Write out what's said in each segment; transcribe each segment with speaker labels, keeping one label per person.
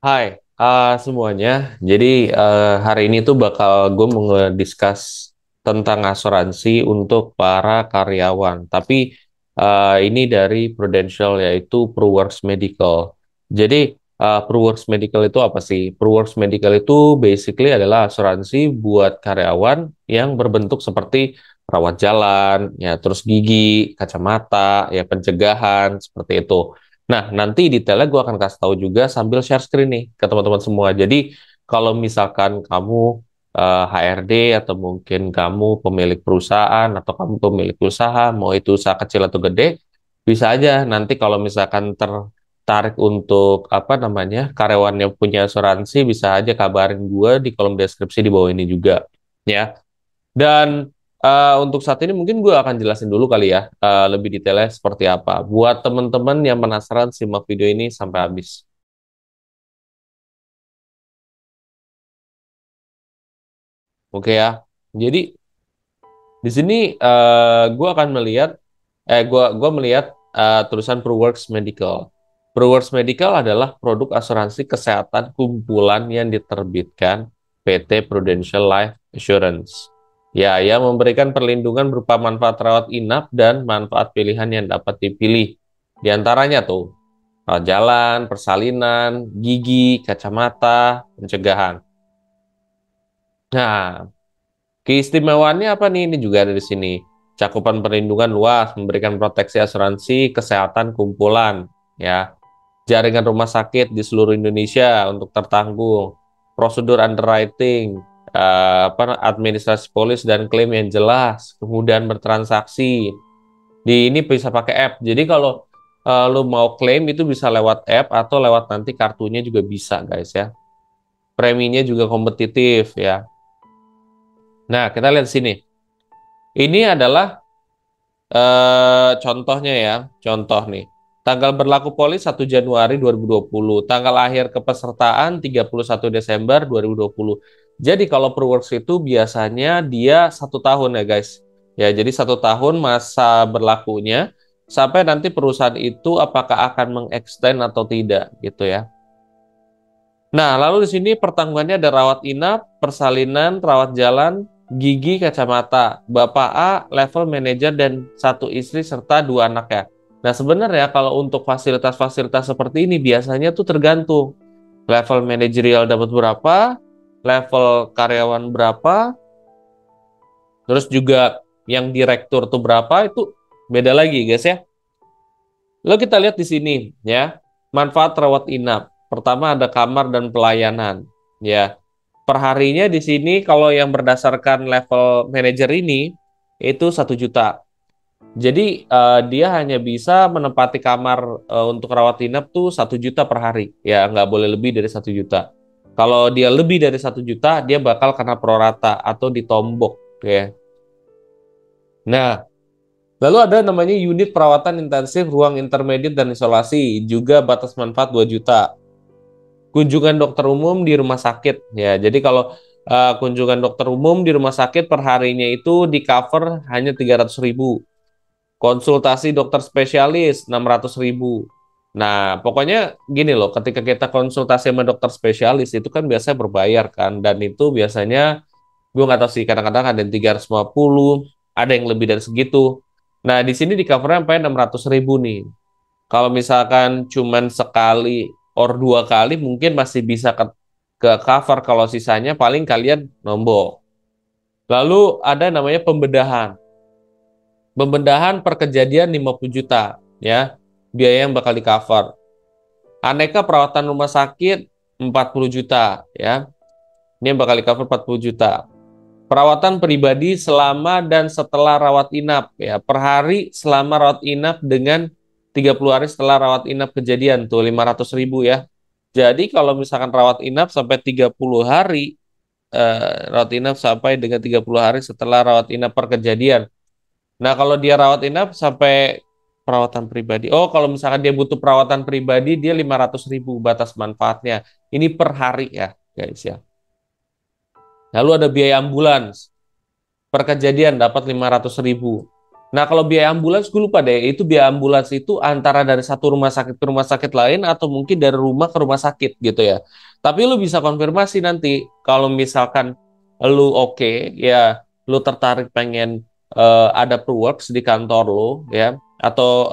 Speaker 1: Hai, semuanya. Jadi hari ini tuh bakal gue mau ngediscuss tentang asuransi untuk para karyawan. Tapi ini dari Prudential yaitu PruWorks Medical. Jadi PruWorks Medical itu apa sih? PruWorks Medical itu basically adalah asuransi buat karyawan yang berbentuk seperti rawat jalan, ya terus gigi, kacamata, ya pencegahan seperti itu. Nah, nanti detailnya gue akan kasih tahu juga sambil share screen nih ke teman-teman semua. Jadi, kalau misalkan kamu HRD atau mungkin kamu pemilik perusahaan atau kamu pemilik usaha, mau itu usaha kecil atau gede, bisa aja nanti kalau misalkan tertarik untuk apa namanya karyawan yang punya asuransi, bisa aja kabarin gue di kolom deskripsi di bawah ini juga. Ya. Dan untuk saat ini mungkin gue akan jelasin dulu kali ya lebih detailnya seperti apa. Buat teman-teman yang penasaran simak video ini sampai habis. Oke ya. Jadi di sini gue akan melihat gua melihat tulisan PruWorks Medical. PruWorks Medical adalah produk asuransi kesehatan kumpulan yang diterbitkan PT Prudential Life Assurance. Ya, yang memberikan perlindungan berupa manfaat rawat inap dan manfaat pilihan yang dapat dipilih. Di antaranya tuh, rawat jalan, persalinan, gigi, kacamata, pencegahan. Nah, keistimewaannya apa nih? Ini juga ada di sini. Cakupan perlindungan luas, memberikan proteksi asuransi kesehatan kumpulan, ya. Jaringan rumah sakit di seluruh Indonesia untuk tertanggung. Prosedur underwriting, administrasi polis dan klaim yang jelas, kemudahan bertransaksi. Di ini bisa pakai app. Jadi kalau lu mau klaim itu bisa lewat app atau lewat nanti kartunya juga bisa, guys ya. Preminya juga kompetitif ya. Nah, kita lihat sini. Ini adalah contohnya ya, contoh nih. Tanggal berlaku polis 1 Januari 2020, tanggal akhir kepesertaan 31 Desember 2020. Jadi kalau PruWorks itu biasanya dia 1 tahun ya guys. Ya, jadi 1 tahun masa berlakunya sampai nanti perusahaan itu apakah akan mengextend atau tidak gitu ya. Nah, lalu di sini pertanggungannya ada rawat inap, persalinan, rawat jalan, gigi, kacamata. Bapak A, level manajer dan satu istri serta dua anak ya. Nah, sebenarnya kalau untuk fasilitas-fasilitas seperti ini biasanya tuh tergantung. Level manajerial dapat berapa, level karyawan berapa, terus juga yang direktur tuh berapa, itu beda lagi guys ya. Lalu kita lihat di sini ya, manfaat rawat inap. Pertama ada kamar dan pelayanan. Ya, perharinya di sini kalau yang berdasarkan level manager ini itu 1 juta. Jadi dia hanya bisa menempati kamar untuk rawat inap tuh 1 juta per hari. Ya, nggak boleh lebih dari 1 juta. Kalau dia lebih dari 1 juta, dia bakal kena prorata atau ditombok. Ya. Nah, lalu ada namanya unit perawatan intensif, ruang intermediate dan isolasi, juga batas manfaat 2 juta. Kunjungan dokter umum di rumah sakit. Ya, jadi kalau kunjungan dokter umum di rumah sakit per harinya itu di cover hanya 300.000. Konsultasi dokter spesialis 600.000. Nah, pokoknya gini loh, ketika kita konsultasi sama dokter spesialis itu kan biasanya berbayar kan, dan itu biasanya gue nggak tahu sih, kadang-kadang ada yang 350, ada yang lebih dari segitu. Nah, di sini di covernya sampai 600.000 nih. Kalau misalkan cuman sekali or 2 kali mungkin masih bisa ke cover, kalau sisanya paling kalian nombok. Lalu ada namanya pembedahan. Pembedahan per kejadian 50 juta ya. Biaya yang bakal di cover. Aneka perawatan rumah sakit 40 juta ya. Ini yang bakal di cover 40 juta. Perawatan pribadi selama dan setelah rawat inap ya. Per hari selama rawat inap dengan 30 hari setelah rawat inap kejadian tuh 500.000 ya. Jadi kalau misalkan rawat inap sampai 30 hari, rawat inap sampai dengan 30 hari setelah rawat inap per kejadian. Nah, kalau dia rawat inap sampai perawatan pribadi. Oh, kalau misalkan dia butuh perawatan pribadi, dia 500.000 batas manfaatnya. Ini per hari ya, guys ya. Lalu ada biaya ambulans. Per kejadian dapat 500.000. Nah, kalau biaya ambulans, gue lupa deh, itu biaya ambulans itu antara dari satu rumah sakit ke rumah sakit lain atau mungkin dari rumah ke rumah sakit gitu ya. Tapi lu bisa konfirmasi nanti, kalau misalkan lu oke, ya lu tertarik pengen ada Proworks di kantor lu, ya, atau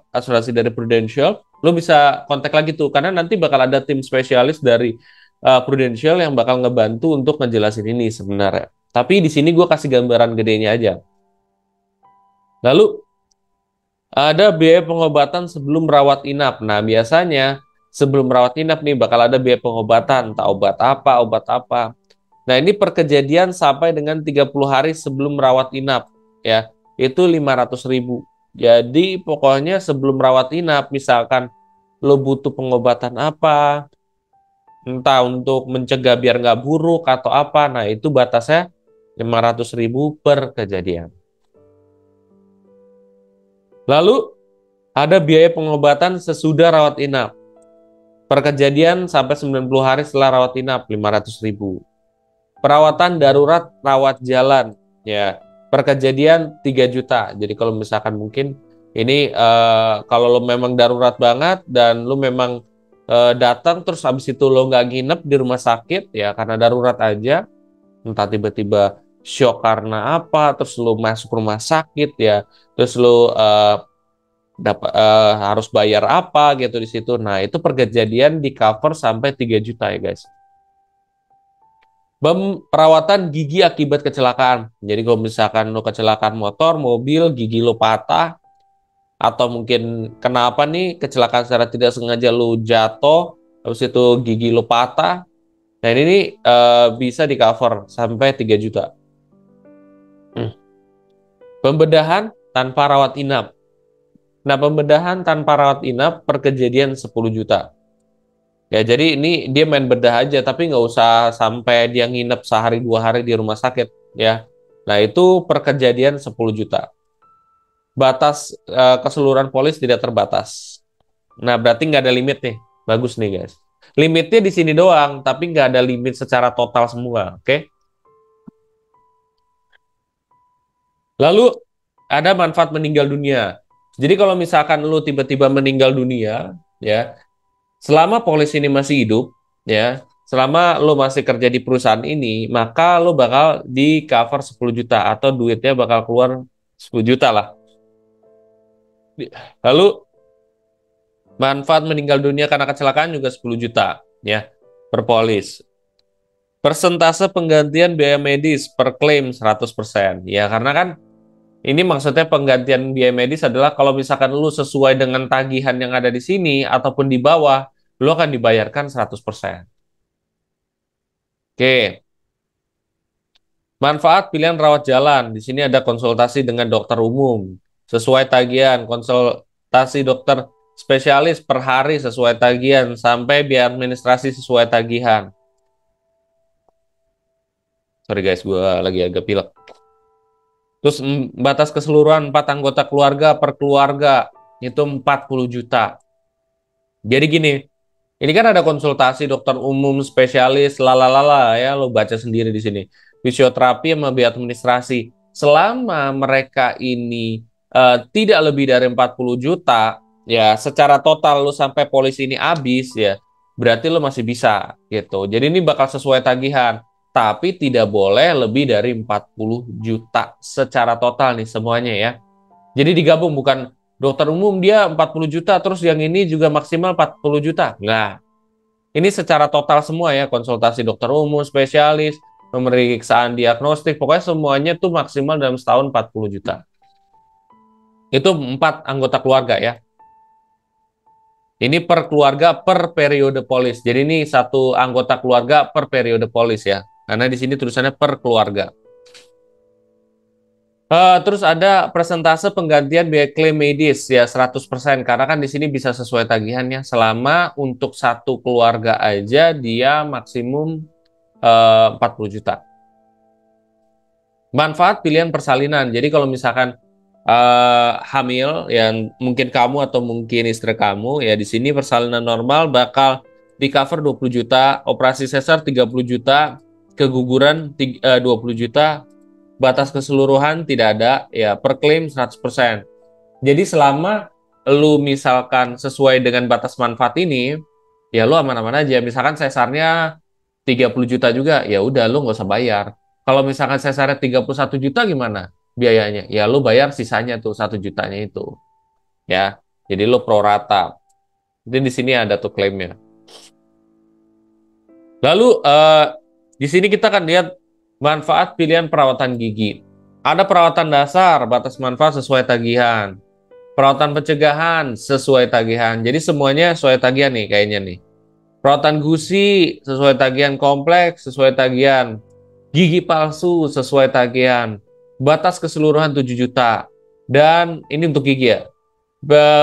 Speaker 1: asuransi dari Prudential, lu bisa kontak lagi tuh, karena nanti bakal ada tim spesialis dari Prudential yang bakal ngebantu untuk ngejelasin ini sebenarnya. Tapi di sini gue kasih gambaran gedenya aja. Lalu ada biaya pengobatan sebelum rawat inap. Nah, biasanya sebelum rawat inap nih bakal ada biaya pengobatan, entah obat apa, obat apa. Nah, ini per kejadian sampai dengan 30 hari sebelum rawat inap, ya. Itu 500.000. Jadi, pokoknya sebelum rawat inap, misalkan lo butuh pengobatan apa, entah untuk mencegah biar nggak buruk atau apa, nah itu batasnya 500.000 per kejadian. Lalu, ada biaya pengobatan sesudah rawat inap. Per kejadian sampai 90 hari setelah rawat inap, 500.000. Perawatan darurat rawat jalan, ya. Per kejadian 3 juta. Jadi kalau misalkan mungkin ini kalau lo memang darurat banget dan lo memang datang terus habis itu lo nggak nginep di rumah sakit, ya karena darurat aja, entah tiba-tiba shock karena apa, terus lo masuk rumah sakit, ya, terus lo harus bayar apa gitu di situ. Nah, itu per kejadian di cover sampai 3 juta ya, guys. Perawatan gigi akibat kecelakaan. Jadi kalau misalkan lo kecelakaan motor, mobil, gigi lo patah, atau mungkin kenapa nih kecelakaan secara tidak sengaja lo jatuh, habis itu gigi lo patah. Nah, ini bisa di cover sampai 3 juta. Pembedahan tanpa rawat inap. Nah, pembedahan tanpa rawat inap per kejadian 10 juta. Ya, jadi ini dia main bedah aja, tapi nggak usah sampai dia nginep sehari 2 hari di rumah sakit, ya. Nah, itu per kejadian 10 juta. Batas keseluruhan polis tidak terbatas. Nah, berarti nggak ada limit nih. Bagus nih, guys. Limitnya di sini doang, tapi nggak ada limit secara total semua, oke? Lalu, ada manfaat meninggal dunia. Jadi kalau misalkan lu tiba-tiba meninggal dunia, ya, selama polis ini masih hidup, ya, selama lo masih kerja di perusahaan ini, maka lo bakal di cover 10 juta atau duitnya bakal keluar 10 juta lah. Lalu manfaat meninggal dunia karena kecelakaan juga 10 juta, ya, per polis. Persentase penggantian biaya medis per klaim 100%. Ya, karena kan ini maksudnya penggantian biaya medis adalah kalau misalkan lo sesuai dengan tagihan yang ada di sini ataupun di bawah, lo akan dibayarkan 100%. Oke. Manfaat pilihan rawat jalan. Di sini ada konsultasi dengan dokter umum. Sesuai tagihan, konsultasi dokter spesialis per hari sesuai tagihan, sampai biaya administrasi sesuai tagihan. Sorry guys, gue lagi agak pilek. Terus batas keseluruhan 4 anggota keluarga per keluarga, itu 40 juta. Jadi gini, ini kan ada konsultasi dokter umum spesialis, lalalala ya, lo baca sendiri di sini. Fisioterapi sama biaya administrasi. Selama mereka ini tidak lebih dari 40 juta, ya secara total lo sampai polisi ini habis ya, berarti lo masih bisa gitu. Jadi ini bakal sesuai tagihan, tapi tidak boleh lebih dari 40 juta secara total nih semuanya ya. Jadi digabung, bukan dokter umum dia 40 juta, terus yang ini juga maksimal 40 juta. Nah, ini secara total semua ya, konsultasi dokter umum, spesialis, pemeriksaan diagnostik, pokoknya semuanya tuh maksimal dalam setahun 40 juta. Itu 4 anggota keluarga ya. Ini per keluarga per periode polis. Jadi ini satu anggota keluarga per periode polis ya. Karena di sini tulisannya per keluarga. Terus ada persentase penggantian biaya klaim medis ya 100%, karena kan di sini bisa sesuai tagihannya, selama untuk satu keluarga aja dia maksimum 40 juta. Manfaat pilihan persalinan. Jadi kalau misalkan hamil yang mungkin kamu atau mungkin istri kamu ya, di sini persalinan normal bakal di cover 20 juta, operasi sesar 30 juta, keguguran 20 juta, batas keseluruhan tidak ada, ya per klaim 100%. Jadi selama lu misalkan sesuai dengan batas manfaat ini, ya lu aman-aman aja. Misalkan sesarnya 30 juta juga, ya udah lu nggak usah bayar. Kalau misalkan sesarnya 31 juta gimana biayanya? Ya lu bayar sisanya tuh 1 jutanya itu. Ya, jadi lu pro rata. Jadi di sini ada tuh klaimnya. Lalu di sini kita akan lihat manfaat pilihan perawatan gigi. Ada perawatan dasar, batas manfaat sesuai tagihan. Perawatan pencegahan sesuai tagihan. Jadi semuanya sesuai tagihan nih kayaknya nih. Perawatan gusi sesuai tagihan, kompleks sesuai tagihan. Gigi palsu sesuai tagihan. Batas keseluruhan 7 juta. Dan ini untuk gigi ya.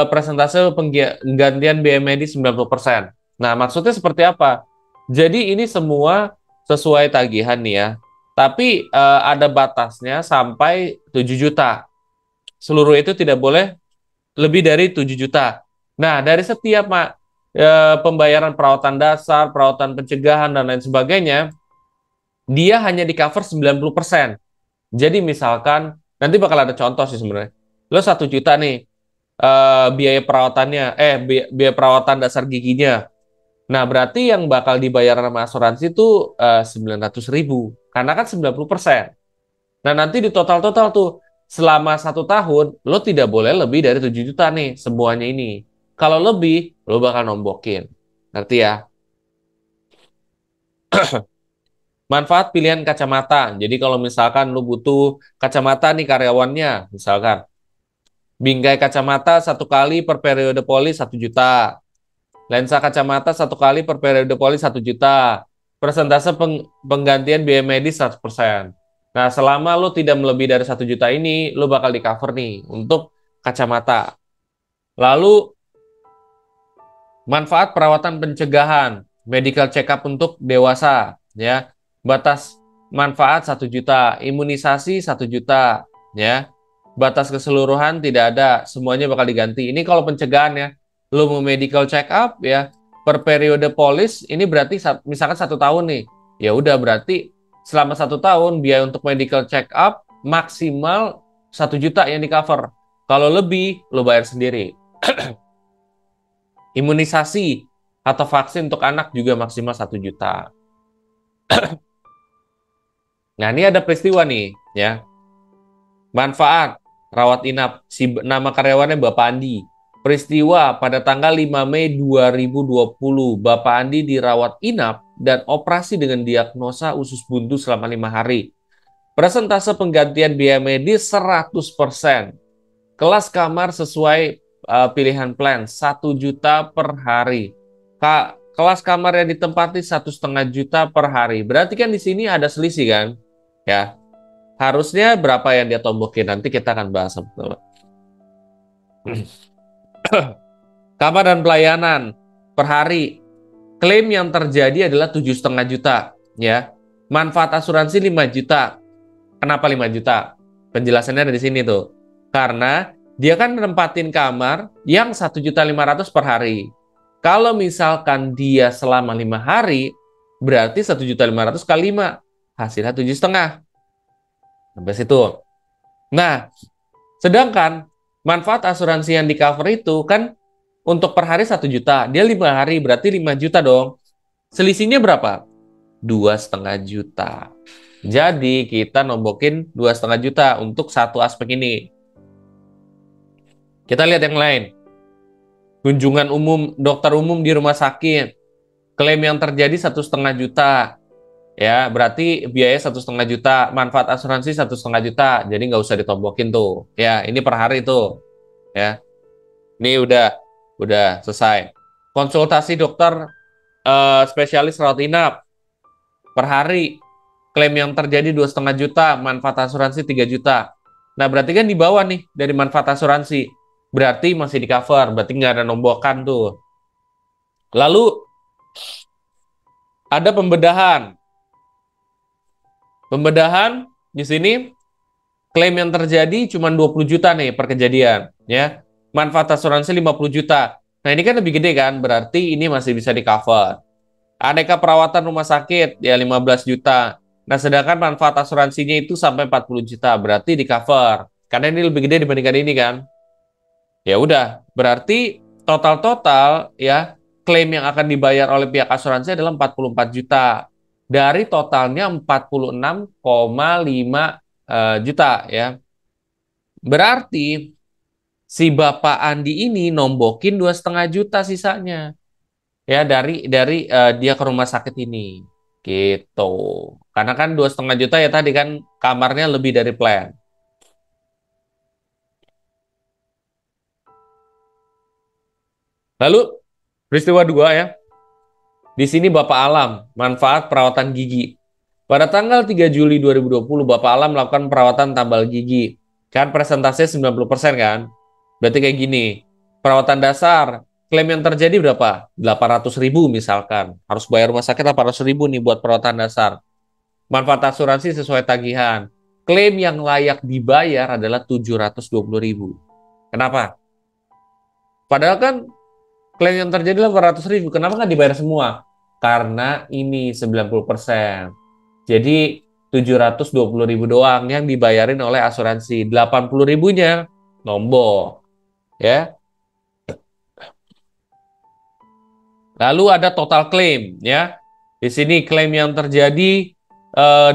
Speaker 1: Persentase penggantian biaya medis 90%. Nah, maksudnya seperti apa? Jadi ini semua sesuai tagihan nih ya. Tapi ada batasnya sampai 7 juta. Seluruh itu tidak boleh lebih dari 7 juta. Nah, dari setiap pembayaran perawatan dasar, perawatan pencegahan, dan lain sebagainya, dia hanya di cover 90%. Jadi misalkan, nanti bakal ada contoh sih sebenarnya. Lo 1 juta nih, biaya perawatannya, biaya perawatan dasar giginya. Nah, berarti yang bakal dibayar sama asuransi itu 900.000. Karena kan 90%. Nah, nanti di total-total tuh, selama 1 tahun, lo tidak boleh lebih dari 7 juta nih, semuanya ini. Kalau lebih, lo bakal nombokin. Ngerti ya? Manfaat pilihan kacamata. Jadi kalau misalkan lo butuh kacamata nih karyawannya, misalkan. Bingkai kacamata 1 kali per periode polis 1 juta. Lensa kacamata 1 kali per periode polis 1 juta. Persentase penggantian biaya medis 100%. Nah, selama lo tidak melebihi dari 1 juta ini, lo bakal di cover nih untuk kacamata. Lalu, manfaat perawatan pencegahan, medical check up untuk dewasa, ya. Batas manfaat 1 juta, imunisasi 1 juta, ya. Batas keseluruhan tidak ada, semuanya bakal diganti. Ini kalau pencegahan ya, lo mau medical check up ya, per periode polis ini berarti misalkan 1 tahun nih, ya udah berarti selama 1 tahun biaya untuk medical check up maksimal 1 juta yang di cover. Kalau lebih lo bayar sendiri. Imunisasi atau vaksin untuk anak juga maksimal 1 juta. Nah, ini ada peristiwa nih, ya. Manfaat rawat inap. Nama karyawannya Bapak Andi. Peristiwa pada tanggal 5 Mei 2020, Bapak Andi dirawat inap dan operasi dengan diagnosa usus buntu selama 5 hari. Persentase penggantian biaya medis 100%. Kelas kamar sesuai pilihan plan 1 juta per hari. Kelas kamar yang ditempati 1,5 juta per hari. Berarti kan di sini ada selisih kan? Ya. Harusnya berapa yang dia tombokin? Nanti kita akan bahas. Kamar dan pelayanan per hari. Klaim yang terjadi adalah 7,5 juta. Ya. Manfaat asuransi 5 juta. Kenapa 5 juta? Penjelasannya ada di sini tuh. Karena dia kan menempatin kamar yang 1.500.000 per hari. Kalau misalkan dia selama 5 hari, berarti 1.500.000 kali 5. Hasilnya 7,5. Sampai situ. Nah, sedangkan manfaat asuransi yang di cover itu kan untuk per hari 1 juta. Dia 5 hari, berarti 5 juta dong. Selisihnya berapa? 2,5 juta. Jadi kita nombokin 2,5 juta untuk satu aspek ini. Kita lihat yang lain. Kunjungan umum dokter umum di rumah sakit. Klaim yang terjadi 1,5 juta. Ya, berarti biaya 1,5 juta. Manfaat asuransi 1,5 juta. Jadi nggak usah ditombokin tuh. Ya, ini per hari tuh. Ya, ini udah selesai. Konsultasi dokter spesialis rawat inap per hari. Klaim yang terjadi 2,5 juta. Manfaat asuransi 3 juta. Nah, berarti kan di bawah nih dari manfaat asuransi. Berarti masih di cover, berarti nggak ada nombokan tuh. Lalu ada pembedahan. Pembedahan di sini klaim yang terjadi cuma 20 juta nih per kejadian, ya. Manfaat asuransi 50 juta. Nah, ini kan lebih gede kan, berarti ini masih bisa di cover. Aneka perawatan rumah sakit ya 15 juta. Nah, sedangkan manfaat asuransinya itu sampai 40 juta, berarti di cover. Karena ini lebih gede dibandingkan ini kan. Ya udah, berarti total-total ya klaim yang akan dibayar oleh pihak asuransi adalah 44 juta. Dari totalnya 46,5 juta ya. Berarti si Bapak Andi ini nombokin 2,5 juta sisanya. Ya dari dia ke rumah sakit ini. Gitu. Karena kan 2,5 juta ya tadi kan kamarnya lebih dari plan. Lalu peristiwa dua ya. Di sini Bapak Alam, manfaat perawatan gigi. Pada tanggal 3 Juli 2020, Bapak Alam melakukan perawatan tambal gigi. Kan presentasinya 90% kan? Berarti kayak gini. Perawatan dasar, klaim yang terjadi berapa? 800.000 misalkan. Harus bayar rumah sakit 800.000 nih buat perawatan dasar. Manfaat asuransi sesuai tagihan. Klaim yang layak dibayar adalah 720.000. Kenapa? Padahal kan klaim yang terjadi 800.000. Kenapa nggak dibayar semua? Karena ini 90%. Jadi 720.000 doang yang dibayarin oleh asuransi. 80.000-nya nombok. Ya. Lalu ada total claim ya. Di sini klaim yang terjadi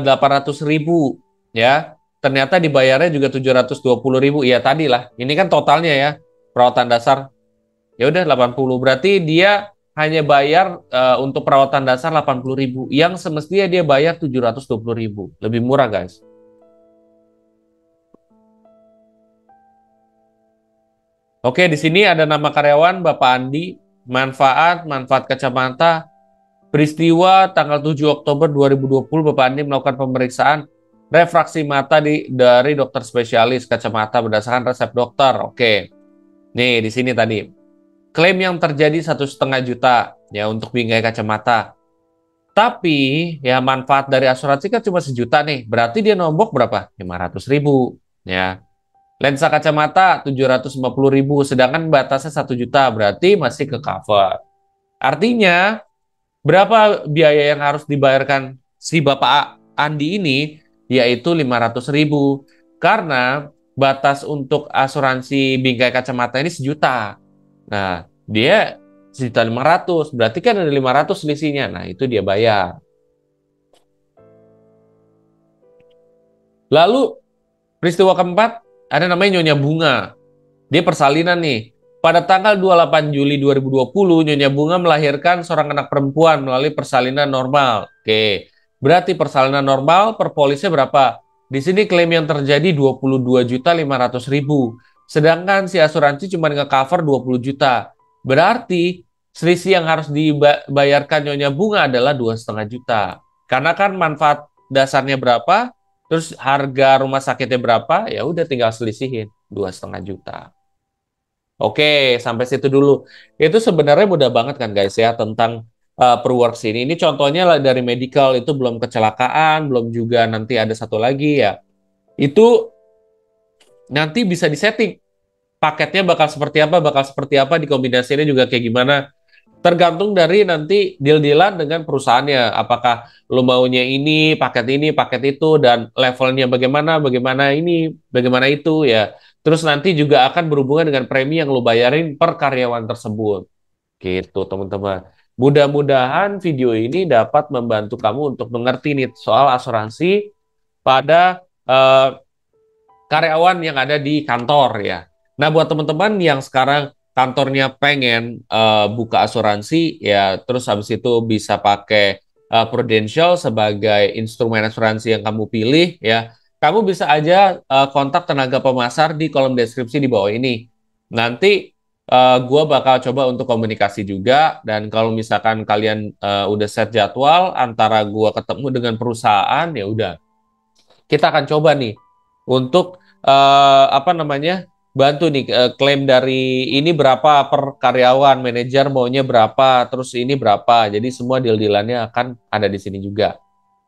Speaker 1: 800.000 ya. Ternyata dibayarnya juga 720.000. Ya tadi lah. Ini kan totalnya ya. Perawatan dasar ya udah 80. Berarti dia hanya bayar untuk perawatan dasar 80.000 yang semestinya dia bayar 720.000. Lebih murah, guys. Oke, di sini ada nama karyawan Bapak Andi, manfaat kacamata. Peristiwa tanggal 7 Oktober 2020 Bapak Andi melakukan pemeriksaan refraksi mata dari dokter spesialis kacamata berdasarkan resep dokter. Oke. Nih, di sini tadi. Klaim yang terjadi 1,5 juta ya untuk bingkai kacamata. Tapi ya manfaat dari asuransi kan cuma 1 juta nih. Berarti dia nombok berapa? 500.000 ya. Lensa kacamata 750.000 sedangkan batasnya 1 juta. Berarti masih ke cover. Artinya berapa biaya yang harus dibayarkan si Bapak Andi ini? Yaitu 500.000. Karena batas untuk asuransi bingkai kacamata ini 1 juta. Nah, dia 1.500.000. Berarti kan ada 500 selisihnya. Nah, itu dia bayar. Lalu, peristiwa keempat, ada namanya Nyonya Bunga. Dia persalinan nih. Pada tanggal 28 Juli 2020, Nyonya Bunga melahirkan seorang anak perempuan melalui persalinan normal. Oke, berarti persalinan normal per polisnya berapa? Di sini klaim yang terjadi 22.500.000. Sedangkan si asuransi cuma nge-cover 20 juta. Berarti selisih yang harus dibayarkan Nyonya Bunga adalah 2,5 juta. Karena kan manfaat dasarnya berapa, terus harga rumah sakitnya berapa, ya udah tinggal selisihin 2,5 juta. Oke, sampai situ dulu. Itu sebenarnya mudah banget kan guys ya tentang Perworks ini. Ini contohnya lah dari medical, itu belum kecelakaan, belum juga nanti ada satu lagi ya. Itu nanti bisa disetting. Paketnya bakal seperti apa, dikombinasinya juga kayak gimana. Tergantung dari nanti deal-dealan dengan perusahaannya. Apakah lo maunya ini, paket itu, dan levelnya bagaimana ini, bagaimana itu ya. Terus nanti juga akan berhubungan dengan premi yang lo bayarin per karyawan tersebut. Gitu, teman-teman. Mudah-mudahan video ini dapat membantu kamu untuk mengerti nih soal asuransi pada karyawan yang ada di kantor ya. Nah, buat teman-teman yang sekarang kantornya pengen buka asuransi ya, terus habis itu bisa pakai Prudential sebagai instrumen asuransi yang kamu pilih ya. Kamu bisa aja kontak tenaga pemasar di kolom deskripsi di bawah ini. Nanti gue bakal coba untuk komunikasi juga, dan kalau misalkan kalian udah set jadwal antara gue ketemu dengan perusahaan ya udah, kita akan coba nih untuk apa namanya, bantu nih klaim dari ini berapa per karyawan, manajer maunya berapa, terus ini berapa. Jadi semua deal-dealannya akan ada di sini juga.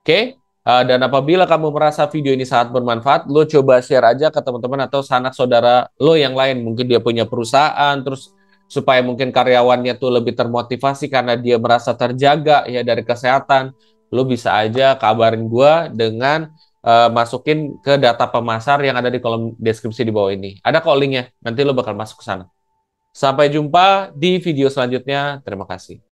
Speaker 1: Oke? Dan apabila kamu merasa video ini sangat bermanfaat, lo coba share aja ke teman-teman atau sanak saudara lo yang lain. Mungkin dia punya perusahaan, terus supaya mungkin karyawannya tuh lebih termotivasi karena dia merasa terjaga ya dari kesehatan. lo bisa aja kabarin gue dengan masukin ke data pemasar yang ada di kolom deskripsi di bawah ini. Ada kok linknya, nanti lo bakal masuk ke sana. Sampai jumpa di video selanjutnya. Terima kasih.